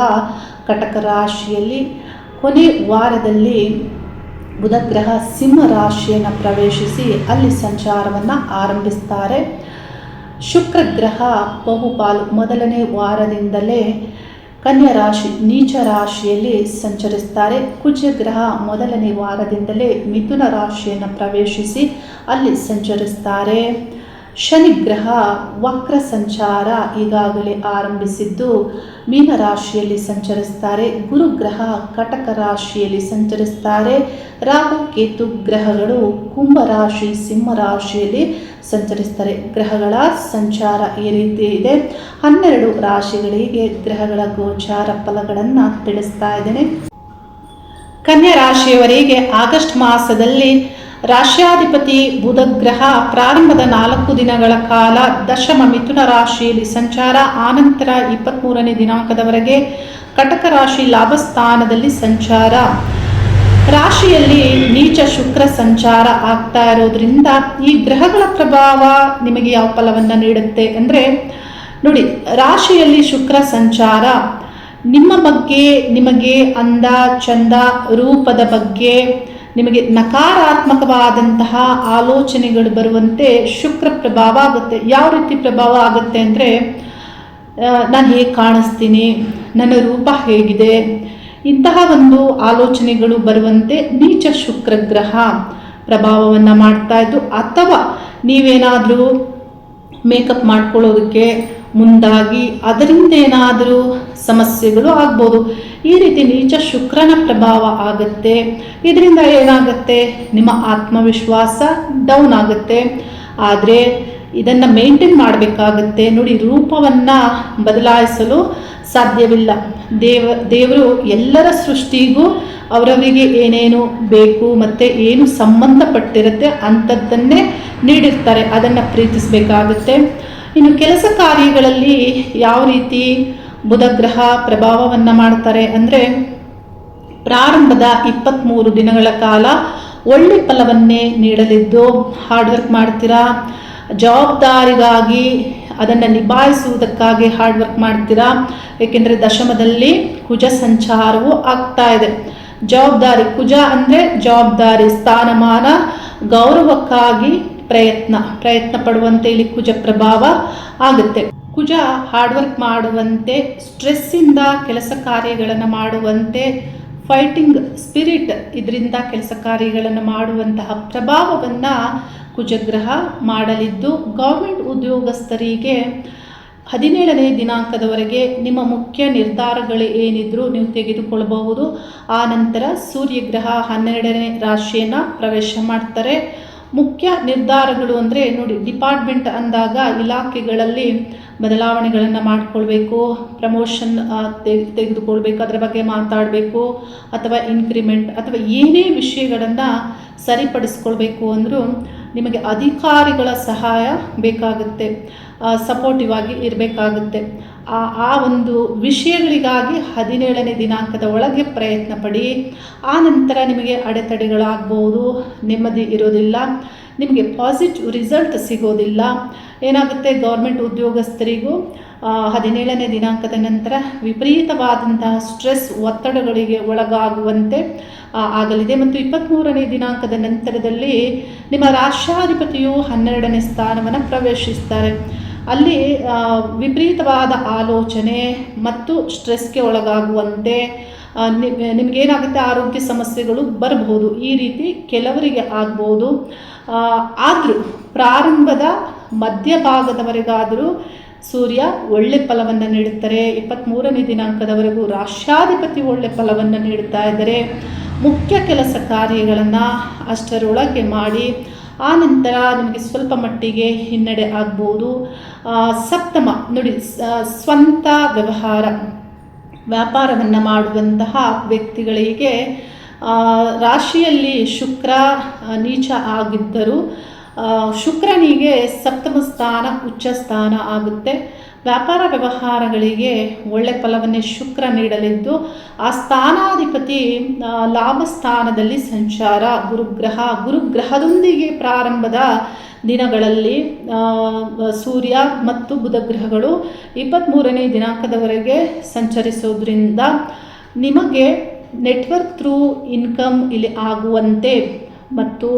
ಕಟಕ ರಾಶಿಯಲ್ಲಿ, ಕೊನೆ ವಾರದಲ್ಲಿ ಬುಧ ಗ್ರಹ ಸಿಂಹ ರಾಶಿಯನ್ನು ಪ್ರವೇಶಿಸಿ ಅಲ್ಲಿ ಸಂಚಾರವನ್ನು ಆರಂಭಿಸ್ತಾರೆ. ಶುಕ್ರ ಗ್ರಹ ಬಹುಪಾಲು ಮೊದಲನೇ ವಾರದಿಂದಲೇ ಕನ್ಯಾ ರಾಶಿ ನೀಚ ರಾಶಿಯಲ್ಲಿ ಸಂಚರಿಸ್ತಾರೆ. ಕುಜ ಗ್ರಹ ಮೊದಲನೇ ವಾರದಿಂದಲೇ ಮಿಥುನ ರಾಶಿಯನ್ನು ಪ್ರವೇಶಿಸಿ ಅಲ್ಲಿ ಸಂಚರಿಸ್ತಾರೆ. ಶನಿ ಗ್ರಹ ವಕ್ರ ಸಂಚಾರ ಈಗಾಗಲೇ ಆರಂಭಿಸಿದ್ದು ಮೀನ ರಾಶಿಯಲ್ಲಿ ಸಂಚರಿಸ್ತಾರೆ. ಗುರುಗ್ರಹ ಕಟಕ ರಾಶಿಯಲ್ಲಿ ಸಂಚರಿಸ್ತಾರೆ. ರಾಹು ಕೇತು ಗ್ರಹಗಳು ಕುಂಭ ರಾಶಿ ಸಿಂಹ ರಾಶಿಯಲ್ಲಿ ಸಂಚರಿಸ್ತಾರೆ. ಗ್ರಹಗಳ ಸಂಚಾರ ಈ ರೀತಿ ಇದೆ. 12 ರಾಶಿಗಳಿಗೆ ಗ್ರಹಗಳ ಗೋಚಾರ ಫಲಗಳನ್ನು ತಿಳಿಸ್ತಾ ಇದ್ದೇನೆ. ಕನ್ಯಾ ರಾಶಿಯವರಿಗೆ ಆಗಸ್ಟ್ ಮಾಸದಲ್ಲಿ ರಾಶ್ಯಾಧಿಪತಿ ಬುಧ ಗ್ರಹ ಪ್ರಾರಂಭದ 4 ದಿನಗಳ ಕಾಲ ದಶಮ ಮಿಥುನ ರಾಶಿಯಲ್ಲಿ ಸಂಚಾರ, ಆನಂತರ 23ನೇ ದಿನಾಂಕದವರೆಗೆ ಕಟಕ ರಾಶಿ ಲಾಭಸ್ಥಾನದಲ್ಲಿ ಸಂಚಾರ. ರಾಶಿಯಲ್ಲಿ ನೀಚ ಶುಕ್ರ ಸಂಚಾರ ಆಗ್ತಾ ಇರೋದ್ರಿಂದ ಈ ಗ್ರಹಗಳ ಪ್ರಭಾವ ನಿಮಗೆ ಯಾವ ಫಲವನ್ನು ನೀಡುತ್ತೆ ಅಂದರೆ ನೋಡಿ, ರಾಶಿಯಲ್ಲಿ ಶುಕ್ರ ಸಂಚಾರ ನಿಮ್ಮ ಬಗ್ಗೆ, ನಿಮಗೆ ಅಂದ ಚಂದ ರೂಪದ ಬಗ್ಗೆ ನಿಮಗೆ ನಕಾರಾತ್ಮಕವಾದಂತಹ ಆಲೋಚನೆಗಳು ಬರುವಂತೆ ಶುಕ್ರ ಪ್ರಭಾವ ಆಗುತ್ತೆ. ಯಾವ ರೀತಿ ಪ್ರಭಾವ ಆಗುತ್ತೆ ಅಂದರೆ, ನಾನು ಹೇಗೆ ಕಾಣಿಸ್ತೀನಿ, ನನ್ನ ರೂಪ ಹೇಗಿದೆ, ಇಂತಹ ಒಂದು ಆಲೋಚನೆಗಳು ಬರುವಂತೆ ನೀಚ ಶುಕ್ರ ಗ್ರಹ ಪ್ರಭಾವವನ್ನು ಮಾಡ್ತಾ ಇದ್ದು, ಅಥವಾ ನೀವೇನಾದರೂ ಮೇಕಪ್ ಮಾಡ್ಕೊಳ್ಳೋದಕ್ಕೆ ಮುಂದಾಗಿ ಅದರಿಂದ ಏನಾದರೂ ಸಮಸ್ಯೆಗಳು ಆಗ್ಬೋದು. ಈ ರೀತಿ ನೀಚ ಶುಕ್ರನ ಪ್ರಭಾವ ಆಗುತ್ತೆ. ಇದರಿಂದ ಏನಾಗುತ್ತೆ, ನಿಮ್ಮ ಆತ್ಮವಿಶ್ವಾಸ ಡೌನ್ ಆಗುತ್ತೆ. ಆದರೆ ಇದನ್ನು ಮೇಂಟೈನ್ ಮಾಡಬೇಕಾಗತ್ತೆ. ನೋಡಿ, ರೂಪವನ್ನು ಬದಲಾಯಿಸಲು ಸಾಧ್ಯವಿಲ್ಲ. ದೇವರು ಎಲ್ಲರ ಸೃಷ್ಟಿಗೂ ಅವರವರಿಗೆ ಏನೇನು ಬೇಕು ಮತ್ತು ಏನು ಸಂಬಂಧಪಟ್ಟಿರುತ್ತೆ ಅಂಥದ್ದನ್ನೇ ನೀಡಿರ್ತಾರೆ. ಅದನ್ನು ಪ್ರೀತಿಸಬೇಕಾಗುತ್ತೆ. ಇನ್ನು ಕೆಲಸ ಕಾರ್ಯಗಳಲ್ಲಿ ಯಾವ ರೀತಿ ಬುಧ ಗ್ರಹ ಪ್ರಭಾವವನ್ನು ಮಾಡ್ತಾರೆ ಅಂದರೆ, ಪ್ರಾರಂಭದ 23 ದಿನಗಳ ಕಾಲ ಒಳ್ಳೆ ಫಲವನ್ನೇ ನೀಡಲಿದ್ದು, ಹಾರ್ಡ್ ವರ್ಕ್ ಮಾಡ್ತೀರಾ, ಜವಾಬ್ದಾರಿಗಾಗಿ ಅದನ್ನು ನಿಭಾಯಿಸುವುದಕ್ಕಾಗಿ ಹಾರ್ಡ್ ವರ್ಕ್ ಮಾಡ್ತೀರಾ. ಏಕೆಂದರೆ ದಶಮದಲ್ಲಿ ಕುಜ ಸಂಚಾರವು ಆಗ್ತಾ ಇದೆ. ಜವಾಬ್ದಾರಿ, ಕುಜ ಅಂದರೆ ಜವಾಬ್ದಾರಿ, ಸ್ಥಾನಮಾನ, ಗೌರವಕ್ಕಾಗಿ ಪ್ರಯತ್ನ ಪಡುವಂತೆ ಇಲ್ಲಿ ಕುಜ ಪ್ರಭಾವ ಆಗುತ್ತೆ. ಕುಜ ಹಾರ್ಡ್ ವರ್ಕ್ ಮಾಡುವಂತೆ, ಸ್ಟ್ರೆಸ್ಸಿಂದ ಕೆಲಸ ಕಾರ್ಯಗಳನ್ನು ಮಾಡುವಂತೆ, ಫೈಟಿಂಗ್ ಸ್ಪಿರಿಟ್ ಇದರಿಂದ ಕೆಲಸ ಕಾರ್ಯಗಳನ್ನು ಮಾಡುವಂತಹ ಪ್ರಭಾವವನ್ನು ಕುಜಗ್ರಹ ಮಾಡಲಿದ್ದು, ಗೌರ್ಮೆಂಟ್ ಉದ್ಯೋಗಸ್ಥರಿಗೆ 17ನೇ ದಿನಾಂಕದವರೆಗೆ ನಿಮ್ಮ ಮುಖ್ಯ ನಿರ್ಧಾರಗಳು ಏನಿದ್ರೂ ನೀವು ತೆಗೆದುಕೊಳ್ಳಬಹುದು. ಆ ನಂತರ ಸೂರ್ಯಗ್ರಹ 12ನೇ ರಾಶಿಯನ್ನು ಪ್ರವೇಶ ಮಾಡ್ತಾರೆ. ಮುಖ್ಯ ನಿರ್ಧಾರಗಳು ಅಂದರೆ ನೋಡಿ, ಡಿಪಾರ್ಟ್ಮೆಂಟ್ ಅಂದಾಗ ಇಲಾಖೆಗಳಲ್ಲಿ ಬದಲಾವಣೆಗಳನ್ನು ಮಾಡಿಕೊಳ್ಬೇಕು, ಪ್ರಮೋಷನ್ ತೆಗೆದುಕೊಳ್ಬೇಕು, ಅದರ ಬಗ್ಗೆ ಮಾತಾಡಬೇಕು, ಅಥವಾ ಇನ್ಕ್ರಿಮೆಂಟ್ ಅಥವಾ ಏನೇ ವಿಷಯಗಳನ್ನು ಸರಿಪಡಿಸ್ಕೊಳ್ಬೇಕು ಅಂದರೂ ನಿಮಗೆ ಅಧಿಕಾರಿಗಳ ಸಹಾಯ ಬೇಕಾಗುತ್ತೆ. ಸಪೋರ್ಟಿವ್ ಆಗಿ ಇರಬೇಕಾಗುತ್ತೆ. ಆ ಒಂದು ವಿಷಯಗಳಿಗಾಗಿ 17ನೇ ದಿನಾಂಕದ ಒಳಗೆ ಪ್ರಯತ್ನ ಪಡಿ. ಆ ನಂತರ ನಿಮಗೆ ಅಡೆತಡೆಗಳಾಗ್ಬೋದು, ನೆಮ್ಮದಿ ಇರೋದಿಲ್ಲ, ನಿಮಗೆ ಪಾಸಿಟಿವ್ ರಿಸಲ್ಟ್ ಸಿಗೋದಿಲ್ಲ. ಏನಾಗುತ್ತೆ, ಗೌರ್ಮೆಂಟ್ ಉದ್ಯೋಗಸ್ಥರಿಗೂ 17ನೇ ದಿನಾಂಕದ ನಂತರ ವಿಪರೀತವಾದಂತಹ ಸ್ಟ್ರೆಸ್, ಒತ್ತಡಗಳಿಗೆ ಒಳಗಾಗುವಂತೆ ಆಗಲಿದೆ. ಮತ್ತು 23ನೇ ದಿನಾಂಕದ ನಂತರದಲ್ಲಿ ನಿಮ್ಮ ರಾಷ್ಟ್ರಾಧಿಪತಿಯು 12ನೇ ಸ್ಥಾನವನ್ನು ಪ್ರವೇಶಿಸ್ತಾರೆ. ಅಲ್ಲಿ ವಿಪರೀತವಾದ ಆಲೋಚನೆ ಮತ್ತು ಸ್ಟ್ರೆಸ್ಗೆ ಒಳಗಾಗುವಂತೆ ನಿಮಗೇನಾಗುತ್ತೆ, ಆರೋಗ್ಯ ಸಮಸ್ಯೆಗಳು ಬರಬಹುದು. ಈ ರೀತಿ ಕೆಲವರಿಗೆ ಆಗ್ಬೋದು. ಆದರೂ ಪ್ರಾರಂಭದ ಮಧ್ಯಭಾಗದವರೆಗಾದರೂ ಸೂರ್ಯ ಒಳ್ಳೆ ಫಲವನ್ನು ನೀಡುತ್ತಾರೆ. 23ನೇ ದಿನಾಂಕದವರೆಗೂ ರಾಷ್ಟ್ರಾಧಿಪತಿ ಒಳ್ಳೆ ಫಲವನ್ನು ನೀಡುತ್ತಾ ಇದ್ದಾರೆ. ಮುಖ್ಯ ಕೆಲಸ ಕಾರ್ಯಗಳನ್ನು ಅಷ್ಟರೊಳಗೆ ಮಾಡಿ ಆ ನಂತರ ನಿಮಗೆ ಸ್ವಲ್ಪ ಮಟ್ಟಿಗೆ ಹಿನ್ನಡೆ ಆಗ್ಬೋದು. ಸಪ್ತಮ ನೋಡಿ, ಸ್ವಂತ ವ್ಯಾಪಾರವನ್ನು ಮಾಡುವಂತಹ ವ್ಯಕ್ತಿಗಳಿಗೆ ರಾಶಿಯಲ್ಲಿ ಶುಕ್ರ ನೀಚ ಆಗಿದ್ದರೂ ಶುಕ್ರನಿಗೆ ಸಪ್ತಮ ಸ್ಥಾನ ಉಚ್ಚ ಸ್ಥಾನ ಆಗುತ್ತೆ. ವ್ಯಾಪಾರ ವ್ಯವಹಾರಗಳಿಗೆ ಒಳ್ಳೆ ಫಲವನ್ನೇ ಶುಕ್ರ ನೀಡಲಿದ್ದು, ಆ ಸ್ಥಾನಾಧಿಪತಿ ಲಾಭ ಸ್ಥಾನದಲ್ಲಿ ಸಂಚಾರ, ಗುರುಗ್ರಹದೊಂದಿಗೆ ಪ್ರಾರಂಭದ ದಿನಗಳಲ್ಲಿ ಸೂರ್ಯ ಮತ್ತು ಬುಧ ಗ್ರಹಗಳು 23ನೇ ದಿನಾಂಕದವರೆಗೆ ಸಂಚರಿಸೋದ್ರಿಂದ ನಿಮಗೆ ನೆಟ್ವರ್ಕ್ ಥ್ರೂ ಇನ್ಕಮ್ ಇಲ್ಲಿ ಆಗುವಂತೆ ಮತ್ತು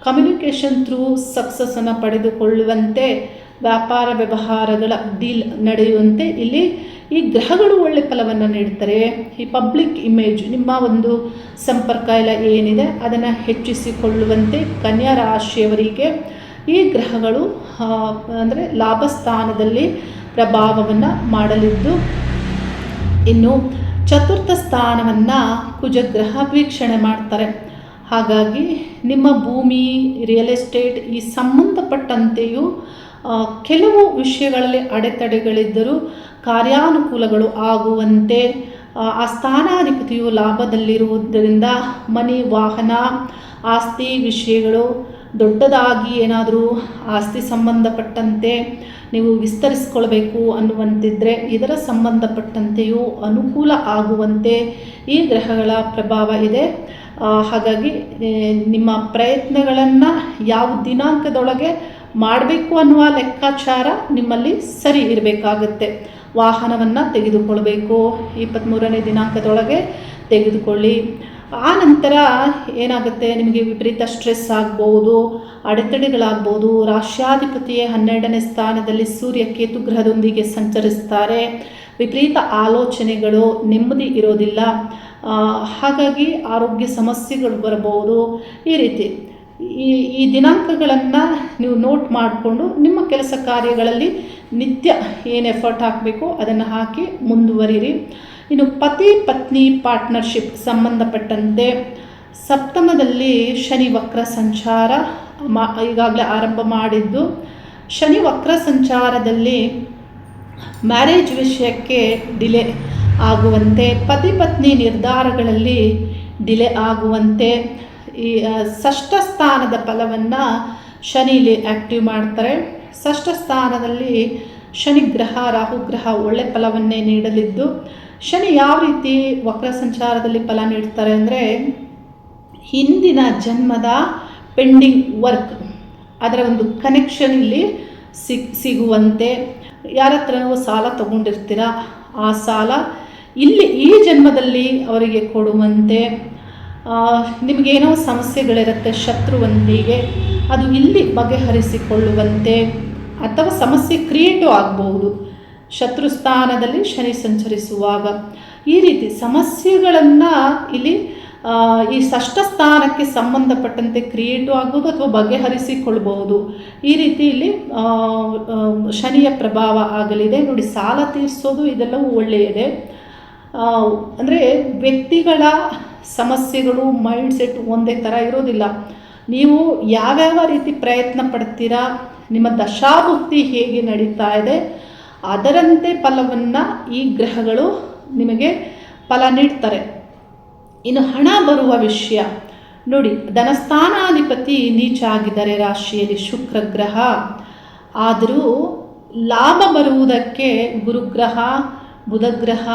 ಕಮ್ಯುನಿಕೇಷನ್ ಥ್ರೂ ಸಕ್ಸಸ್ಸನ್ನು ಪಡೆದುಕೊಳ್ಳುವಂತೆ, ವ್ಯಾಪಾರ ವ್ಯವಹಾರಗಳ ಡೀಲ್ ನಡೆಯುವಂತೆ ಇಲ್ಲಿ ಈ ಗ್ರಹಗಳು ಒಳ್ಳೆ ಫಲವನ್ನು ನೀಡ್ತಾರೆ. ಈ ಪಬ್ಲಿಕ್ ಇಮೇಜ್, ನಿಮ್ಮ ಒಂದು ಸಂಪರ್ಕ ಎಲ್ಲ ಏನಿದೆ ಅದನ್ನು ಹೆಚ್ಚಿಸಿಕೊಳ್ಳುವಂತೆ ಕನ್ಯಾ ರಾಶಿಯವರಿಗೆ ಈ ಗ್ರಹಗಳು ಅಂದರೆ ಲಾಭ ಸ್ಥಾನದಲ್ಲಿ ಪ್ರಭಾವವನ್ನು ಮಾಡಲಿದ್ದು, ಇನ್ನು ಚತುರ್ಥ ಸ್ಥಾನವನ್ನು ಕುಜಗ್ರಹ ವೀಕ್ಷಣೆ ಮಾಡ್ತಾರೆ. ಹಾಗಾಗಿ ನಿಮ್ಮ ಭೂಮಿ, ರಿಯಲ್ ಎಸ್ಟೇಟ್ ಈ ಸಂಬಂಧಪಟ್ಟಂತೆಯೂ ಕೆಲವು ವಿಷಯಗಳಲ್ಲಿ ಅಡೆತಡೆಗಳಿದ್ದರೂ ಕಾರ್ಯಾನುಕೂಲಗಳು ಆಗುವಂತೆ, ಆ ಸ್ಥಾನಾಧಿಪತಿಯು ಲಾಭದಲ್ಲಿರುವುದರಿಂದ ಮನೆ, ವಾಹನ, ಆಸ್ತಿ ವಿಷಯಗಳು ದೊಡ್ಡದಾಗಿ ಏನಾದರೂ ಆಸ್ತಿ ಸಂಬಂಧಪಟ್ಟಂತೆ ನೀವು ವಿಸ್ತರಿಸಿಕೊಳ್ಬೇಕು ಅನ್ನುವಂತಿದ್ದರೆ ಇದರ ಸಂಬಂಧಪಟ್ಟಂತೆಯೂ ಅನುಕೂಲ ಆಗುವಂತೆ ಈ ಗ್ರಹಗಳ ಪ್ರಭಾವ ಇದೆ. ಹಾಗಾಗಿ ನಿಮ್ಮ ಪ್ರಯತ್ನಗಳನ್ನು ಯಾವ ದಿನಾಂಕದೊಳಗೆ ಮಾಡಬೇಕು ಅನ್ನುವ ಲೆಕ್ಕಾಚಾರ ನಿಮ್ಮಲ್ಲಿ ಸರಿ ಇರಬೇಕಾಗುತ್ತೆ. ವಾಹನವನ್ನು ತೆಗೆದುಕೊಳ್ಬೇಕು. 23ನೇ ದಿನಾಂಕದೊಳಗೆ ತೆಗೆದುಕೊಳ್ಳಿ. ಆ ನಂತರ ಏನಾಗುತ್ತೆ, ನಿಮಗೆ ವಿಪರೀತ ಸ್ಟ್ರೆಸ್ ಆಗ್ಬೋದು, ಅಡೆತಡೆಗಳಾಗ್ಬೋದು. ರಾಷ್ಟ್ರಾಧಿಪತಿಯೇ 12ನೇ ಸ್ಥಾನದಲ್ಲಿ ಸೂರ್ಯ ಕೇತು ಗ್ರಹದೊಂದಿಗೆ ಸಂಚರಿಸ್ತಾರೆ. ವಿಪರೀತ ಆಲೋಚನೆಗಳು, ನೆಮ್ಮದಿ ಇರೋದಿಲ್ಲ. ಹಾಗಾಗಿ ಆರೋಗ್ಯ ಸಮಸ್ಯೆಗಳು ಬರಬಹುದು. ಈ ರೀತಿ ಈ ದಿನಾಂಕಗಳನ್ನು ನೀವು ನೋಟ್ ಮಾಡಿಕೊಂಡು ನಿಮ್ಮ ಕೆಲಸ ಕಾರ್ಯಗಳಲ್ಲಿ ನಿತ್ಯ ಏನು ಎಫರ್ಟ್ ಹಾಕಬೇಕು ಅದನ್ನು ಹಾಕಿ ಮುಂದುವರಿರಿ. ಇನ್ನು ಪತಿ ಪತ್ನಿ ಪಾರ್ಟ್ನರ್ಶಿಪ್ ಸಂಬಂಧಪಟ್ಟಂತೆ ಸಪ್ತಮದಲ್ಲಿ ಶನಿ ವಕ್ರ ಸಂಚಾರ ಈಗಾಗಲೇ ಆರಂಭ ಮಾಡಿದ್ದು. ಶನಿ ವಕ್ರ ಸಂಚಾರದಲ್ಲಿ ಮ್ಯಾರೇಜ್ ವಿಷಯಕ್ಕೆ ಡಿಲೇ ಆಗುವಂತೆ, ಪತಿ ಪತ್ನಿ ನಿರ್ಧಾರಗಳಲ್ಲಿ ಡಿಲೇ ಆಗುವಂತೆ, ಈ ಷಷ್ಠ ಸ್ಥಾನದ ಫಲವನ್ನು ಶನಿಲಿ ಆ್ಯಕ್ಟಿವ್ ಮಾಡ್ತಾರೆ. ಷಷ್ಠ ಸ್ಥಾನದಲ್ಲಿ ಶನಿ ಗ್ರಹ, ರಾಹುಗ್ರಹ ಒಳ್ಳೆ ಫಲವನ್ನೇ ನೀಡಲಿದ್ದು, ಶನಿ ಯಾವ ರೀತಿ ವಕ್ರ ಸಂಚಾರದಲ್ಲಿ ಫಲ ನೀಡ್ತಾರೆ ಅಂದರೆ, ಹಿಂದಿನ ಜನ್ಮದ ಪೆಂಡಿಂಗ್ ವರ್ಕ್ ಅದರ ಒಂದು ಕನೆಕ್ಷನ್ ಇಲ್ಲಿ ಸಿಗುವಂತೆ, ಯಾರ ಹತ್ರನೂ ಸಾಲ ತಗೊಂಡಿರ್ತೀರ ಆ ಸಾಲ ಇಲ್ಲಿ ಈ ಜನ್ಮದಲ್ಲಿ ಅವರಿಗೆ ಕೊಡುವಂತೆ, ನಿಮಗೇನೋ ಸಮಸ್ಯೆಗಳಿರುತ್ತೆ ಶತ್ರುವೊಂದಿಗೆ, ಅದು ಇಲ್ಲಿ ಬಗೆಹರಿಸಿಕೊಳ್ಳುವಂತೆ, ಅಥವಾ ಸಮಸ್ಯೆ ಕ್ರಿಯೇಟು ಆಗಬಹುದು ಶತ್ರು ಸ್ಥಾನದಲ್ಲಿ ಶನಿ ಸಂಚರಿಸುವಾಗ. ಈ ರೀತಿ ಸಮಸ್ಯೆಗಳನ್ನು ಇಲ್ಲಿ ಈ ಷಷ್ಠ ಸ್ಥಾನಕ್ಕೆ ಸಂಬಂಧಪಟ್ಟಂತೆ ಕ್ರಿಯೇಟು ಆಗ್ಬೋದು ಅಥವಾ ಬಗೆಹರಿಸಿಕೊಳ್ಬಹುದು. ಈ ರೀತಿ ಇಲ್ಲಿ ಶನಿಯ ಪ್ರಭಾವ ಆಗಲಿದೆ. ನೋಡಿ, ಸಾಲ ತೀರಿಸೋದು ಇದೆಲ್ಲವೂ ಒಳ್ಳೆಯದೇ. ಅಂದರೆ ವ್ಯಕ್ತಿಗಳ ಸಮಸ್ಯೆಗಳು, ಮೈಂಡ್ಸೆಟ್ ಒಂದೇ ಥರ ಇರೋದಿಲ್ಲ. ನೀವು ಯಾವ್ಯಾವ ರೀತಿ ಪ್ರಯತ್ನ ಪಡ್ತೀರಾ, ನಿಮ್ಮ ದಶಾಭುಕ್ತಿ ಹೇಗೆ ನಡೀತಾ ಇದೆ ಅದರಂತೆ ಫಲವನ್ನು ಈ ಗ್ರಹಗಳು ನಿಮಗೆ ಫಲ ನೀಡ್ತಾರೆ. ಇನ್ನು ಹಣ ಬರುವ ವಿಷಯ ನೋಡಿ, ಧನಸ್ಥಾನಾಧಿಪತಿ ನೀಚ ಆಗಿದ್ದಾರೆ ರಾಶಿಯಲ್ಲಿ ಶುಕ್ರ ಗ್ರಹ. ಆದರೂ ಲಾಭ ಬರುವುದಕ್ಕೆ ಗುರುಗ್ರಹ, ಬುಧಗ್ರಹ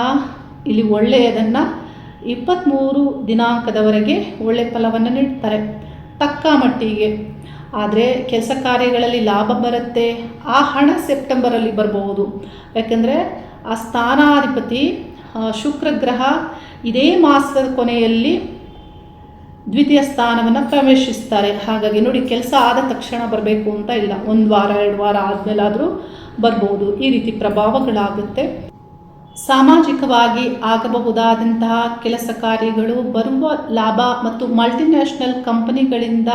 ಇಲ್ಲಿ ಒಳ್ಳೆಯದನ್ನು 23 ದಿನಾಂಕದವರೆಗೆ ಒಳ್ಳೆಯ ಫಲವನ್ನು ನೀಡ್ತಾರೆ ತಕ್ಕ ಮಟ್ಟಿಗೆ. ಆದರೆ ಕೆಲಸ ಕಾರ್ಯಗಳಲ್ಲಿ ಲಾಭ ಬರುತ್ತೆ. ಆ ಹಣ ಸೆಪ್ಟೆಂಬರಲ್ಲಿ ಬರಬಹುದು. ಯಾಕೆಂದರೆ ಆ ಸ್ಥಾನಾಧಿಪತಿ ಶುಕ್ರ ಗ್ರಹ ಇದೇ ಮಾಸದ ಕೊನೆಯಲ್ಲಿ ದ್ವಿತೀಯ ಸ್ಥಾನವನ್ನು ಪ್ರವೇಶಿಸ್ತಾರೆ. ಹಾಗಾಗಿ ನೋಡಿ, ಕೆಲಸ ಆದ ತಕ್ಷಣ ಬರಬೇಕು ಅಂತ ಇಲ್ಲ, 1 ವಾರ 2 ವಾರ ಆದಮೇಲಾದರೂ ಬರ್ಬೋದು. ಈ ರೀತಿ ಪ್ರಭಾವಗಳಾಗುತ್ತೆ. ಸಾಮಾಜಿಕವಾಗಿ ಆಗಬಹುದಾದಂತಹ ಕೆಲಸ ಕಾರ್ಯಗಳು, ಬರುವ ಲಾಭ ಮತ್ತು ಮಲ್ಟಿನ್ಯಾಷನಲ್ ಕಂಪನಿಗಳಿಂದ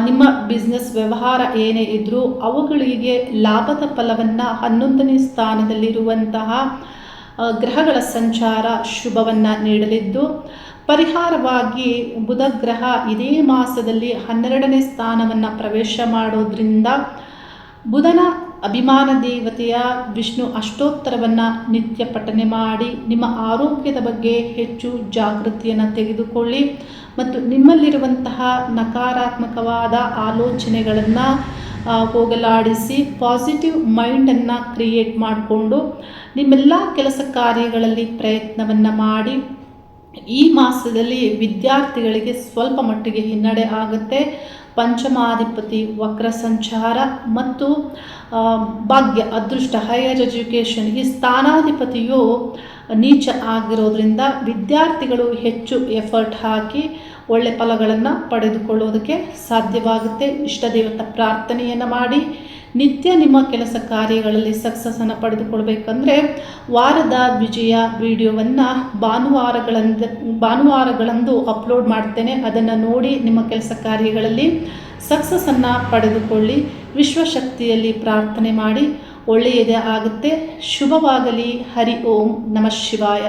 ನಿಮ್ಮ ಬಿಸ್ನೆಸ್ ವ್ಯವಹಾರ ಏನೇ ಇದ್ದರೂ ಅವುಗಳಿಗೆ ಲಾಭದ ಫಲವನ್ನು 11ನೇ ಸ್ಥಾನದಲ್ಲಿರುವಂತಹ ಗ್ರಹಗಳ ಸಂಚಾರ ಶುಭವನ್ನು ನೀಡಲಿದ್ದು, ಪರಿಹಾರವಾಗಿ ಬುಧ ಗ್ರಹ ಇದೇ ಮಾಸದಲ್ಲಿ 12ನೇ ಸ್ಥಾನವನ್ನು ಪ್ರವೇಶ ಮಾಡೋದ್ರಿಂದ ಬುಧನ ಅಭಿಮಾನ ದೇವತೆಯ ವಿಷ್ಣು ಅಷ್ಟೋತ್ತರವನ್ನು ನಿತ್ಯ ಪಠನೆ ಮಾಡಿ ನಿಮ್ಮ ಆರೋಗ್ಯದ ಬಗ್ಗೆ ಹೆಚ್ಚು ಜಾಗೃತಿಯನ್ನು ತೆಗೆದುಕೊಳ್ಳಿ ಮತ್ತು ನಿಮ್ಮಲ್ಲಿರುವಂತಹ ನಕಾರಾತ್ಮಕವಾದ ಆಲೋಚನೆಗಳನ್ನು ಹೋಗಲಾಡಿಸಿ ಪಾಸಿಟಿವ್ ಮೈಂಡನ್ನು ಕ್ರಿಯೇಟ್ ಮಾಡಿಕೊಂಡು ನಿಮ್ಮೆಲ್ಲ ಕೆಲಸ ಕಾರ್ಯಗಳಲ್ಲಿ ಪ್ರಯತ್ನವನ್ನು ಮಾಡಿ. ಈ ಮಾಸದಲ್ಲಿ ವಿದ್ಯಾರ್ಥಿಗಳಿಗೆ ಸ್ವಲ್ಪ ಮಟ್ಟಿಗೆ ಹಿನ್ನಡೆ ಆಗುತ್ತೆ. ಪಂಚಮಾಧಿಪತಿ ವಕ್ರ ಸಂಚಾರ ಮತ್ತು ಭಾಗ್ಯ, ಅದೃಷ್ಟ, ಹೈಯರ್ ಎಜುಕೇಷನ್ ಈ ಸ್ಥಾನಾಧಿಪತಿಯು ನೀಚ ಆಗಿರೋದ್ರಿಂದ ವಿದ್ಯಾರ್ಥಿಗಳು ಹೆಚ್ಚು ಎಫರ್ಟ್ ಹಾಕಿ ಒಳ್ಳೆ ಫಲಗಳನ್ನು ಪಡೆದುಕೊಳ್ಳೋದಕ್ಕೆ ಸಾಧ್ಯವಾಗುತ್ತೆ. ಇಷ್ಟ ದೇವತಾ ಪ್ರಾರ್ಥನೆಯನ್ನು ಮಾಡಿ ನಿತ್ಯ ನಿಮ್ಮ ಕೆಲಸ ಕಾರ್ಯಗಳಲ್ಲಿ ಸಕ್ಸಸ್ಸನ್ನು ಪಡೆದುಕೊಳ್ಬೇಕಂದ್ರೆ ವಾರದ ವಿಜಯ ವಿಡಿಯೋವನ್ನು ಭಾನುವಾರಗಳಂದು ಅಪ್ಲೋಡ್ ಮಾಡ್ತೇನೆ. ಅದನ್ನು ನೋಡಿ ನಿಮ್ಮ ಕೆಲಸ ಕಾರ್ಯಗಳಲ್ಲಿ ಸಕ್ಸಸ್ಸನ್ನು ಪಡೆದುಕೊಳ್ಳಿ. ವಿಶ್ವಶಕ್ತಿಯಲ್ಲಿ ಪ್ರಾರ್ಥನೆ ಮಾಡಿ. ಒಳ್ಳೆಯದೇ ಆಗುತ್ತೆ. ಶುಭವಾಗಲಿ. ಹರಿ ಓಂ ನಮಃ ಶಿವಾಯ.